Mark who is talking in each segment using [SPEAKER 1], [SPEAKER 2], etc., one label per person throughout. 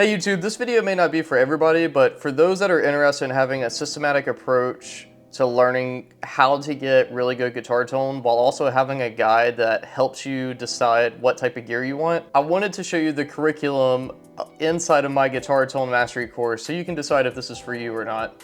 [SPEAKER 1] Hey YouTube, this video may not be for everybody, but for those that are interested in having a systematic approach to learning how to get really good guitar tone while also having a guide that helps you decide what type of gear you want, I wanted to show you the curriculum inside of my guitar tone mastery course so you can decide if this is for you or not.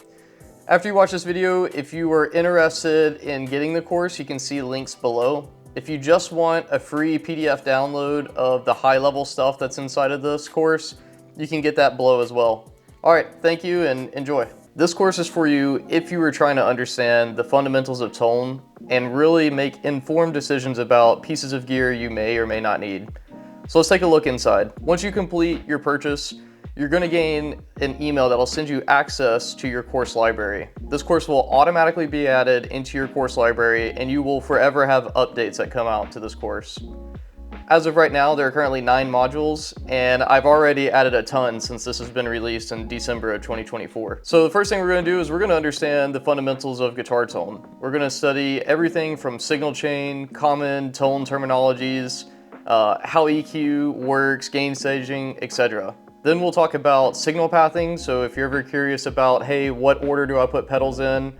[SPEAKER 1] After you watch this video, if you are interested in getting the course, you can see links below. If you just want a free PDF download of the high level stuff that's inside of this course, you can get that below as well. All right, thank you and enjoy. This course is for you if you are trying to understand the fundamentals of tone and really make informed decisions about pieces of gear you may or may not need. So let's take a look inside. Once you complete your purchase, you're going to gain an email that'll send you access to your course library. This course will automatically be added into your course library and you will forever have updates that come out to this course. As of right now, there are currently 9 modules, and I've already added a ton since this has been released in December of 2024. So the first thing we're going to do is we're going to understand the fundamentals of guitar tone. We're going to study everything from signal chain, common tone terminologies, how EQ works, gain staging, etc. Then we'll talk about signal pathing. So if you're ever curious about, hey, what order do I put pedals in?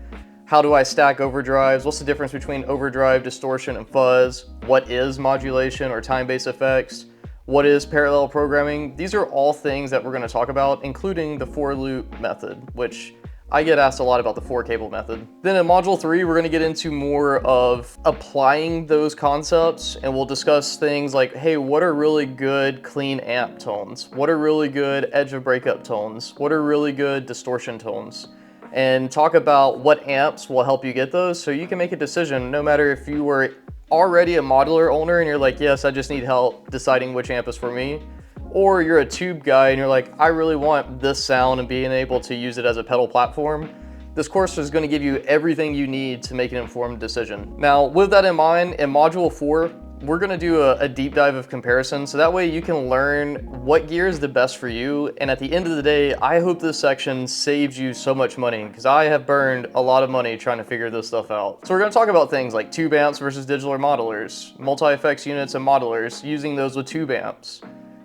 [SPEAKER 1] How do I stack overdrives? What's the difference between overdrive, distortion, and fuzz? What is modulation or time-based effects? What is parallel programming? These are all things that we're going to talk about, including the for-loop method, which I get asked a lot about the for-cable method. Then in Module 3, we're going to get into more of applying those concepts, and we'll discuss things like, hey, what are really good clean amp tones? What are really good edge of breakup tones? What are really good distortion tones? And talk about what amps will help you get those so you can make a decision no matter if you were already a modular owner and you're like, yes, I just need help deciding which amp is for me, or you're a tube guy and you're like, I really want this sound and being able to use it as a pedal platform. This course is going to give you everything you need to make an informed decision. Now, with that in mind, in Module 4, we're going to do a deep dive of comparison so that way you can learn what gear is the best for you. And at the end of the day, I hope this section saves you so much money because I have burned a lot of money trying to figure this stuff out. So we're going to talk about things like tube amps versus digital modelers, multi-effects units and modelers, using those with tube amps,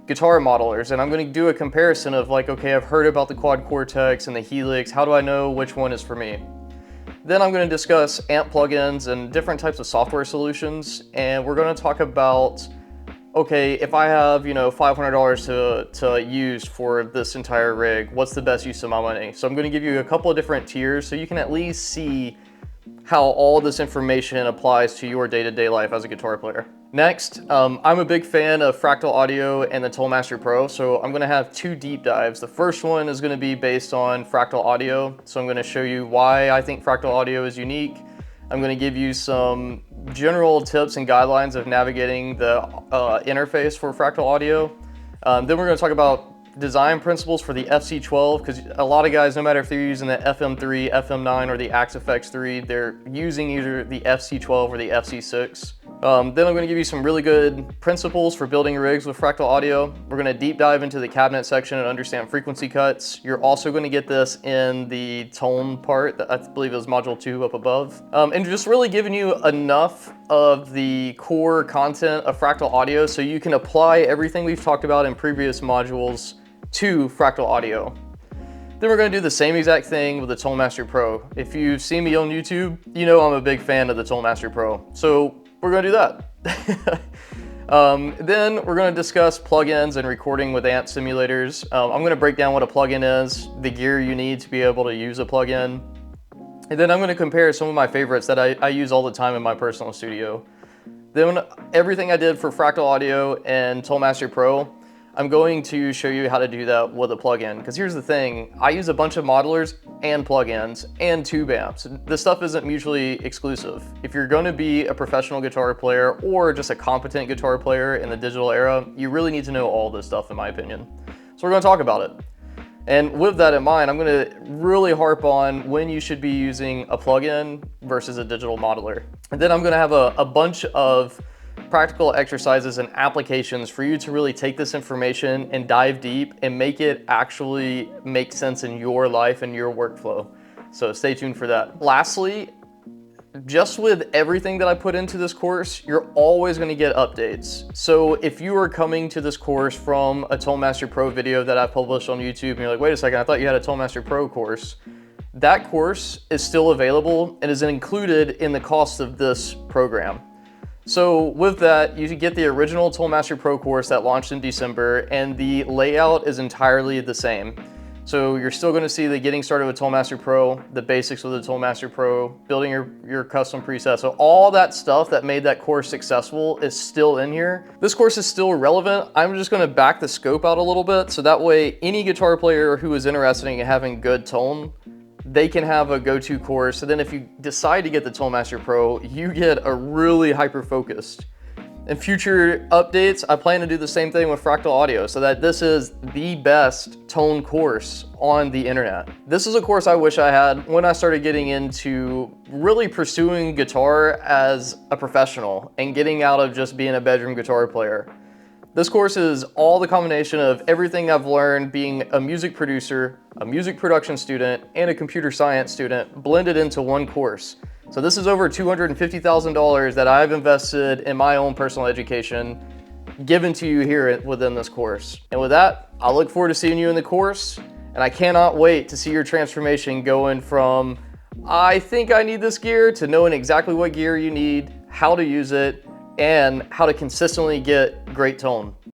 [SPEAKER 1] guitar modelers, and I'm going to do a comparison of like, okay, I've heard about the quad cortex and the helix, how do I know which one is for me? Then I'm going to discuss amp plugins and different types of software solutions, and we're going to talk about, okay, if I have, $500 to use for this entire rig, what's the best use of my money? So I'm going to give you a couple of different tiers so you can at least see how all this information applies to your day-to-day life as a guitar player. Next, I'm a big fan of Fractal Audio and the Toolmaster Pro, so I'm going to have 2 deep dives. The first one is going to be based on Fractal Audio, so I'm going to show you why I think Fractal Audio is unique. I'm going to give you some general tips and guidelines of navigating the interface for Fractal Audio. Then we're going to talk about design principles for the FC12, because a lot of guys, no matter if they're using the FM3, FM9, or the AXFX3, they're using either the FC12 or the FC6. Then I'm going to give you some really good principles for building rigs with Fractal Audio. We're going to deep dive into the cabinet section and understand frequency cuts. You're also going to get this in the tone part, that I believe is Module 2 up above. And just really giving you enough of the core content of Fractal Audio so you can apply everything we've talked about in previous modules to Fractal Audio. Then we're going to do the same exact thing with the Toolmaster Pro. If you've seen me on YouTube, you know I'm a big fan of the Toolmaster Pro. So we're going to do that. Then we're going to discuss plugins and recording with amp simulators. I'm going to break down what a plugin is, the gear you need to be able to use a plugin. And then I'm going to compare some of my favorites that I use all the time in my personal studio. Then everything I did for Fractal Audio and Toolmaster Pro, I'm going to show you how to do that with a plugin. Because here's the thing, I use a bunch of modelers and plugins and tube amps. This stuff isn't mutually exclusive. If you're going to be a professional guitar player or just a competent guitar player in the digital era, you really need to know all this stuff in my opinion. So we're going to talk about it. And with that in mind, I'm going to really harp on when you should be using a plugin versus a digital modeler. And then I'm going to have a bunch of practical exercises and applications for you to really take this information and dive deep and make it actually make sense in your life and your workflow. So stay tuned for that. Lastly, just with everything that I put into this course, you're always going to get updates. So if you are coming to this course from a ToneMaster Pro video that I published on YouTube and you're like, wait a second, I thought you had a ToneMaster Pro course, that course is still available and is included in the cost of this program. So with that, you get the original ToneMaster Pro course that launched in December, and the layout is entirely the same. So you're still going to see the getting started with ToneMaster Pro, the basics with the ToneMaster Pro, building your custom presets. So all that stuff that made that course successful is still in here. This course is still relevant. I'm just going to back the scope out a little bit, so that way any guitar player who is interested in having good tone, they can have a go-to course. So then if you decide to get the ToneMaster Pro, you get a really hyper-focused. In future updates, I plan to do the same thing with Fractal Audio so that this is the best tone course on the internet. This is a course I wish I had when I started getting into really pursuing guitar as a professional and getting out of just being a bedroom guitar player. This course is all the combination of everything I've learned being a music producer, a music production student, and a computer science student blended into one course. So this is over $250,000 that I've invested in my own personal education given to you here within this course. And with that, I look forward to seeing you in the course, and I cannot wait to see your transformation going from, I think I need this gear, to knowing exactly what gear you need, how to use it, and how to consistently get great tone.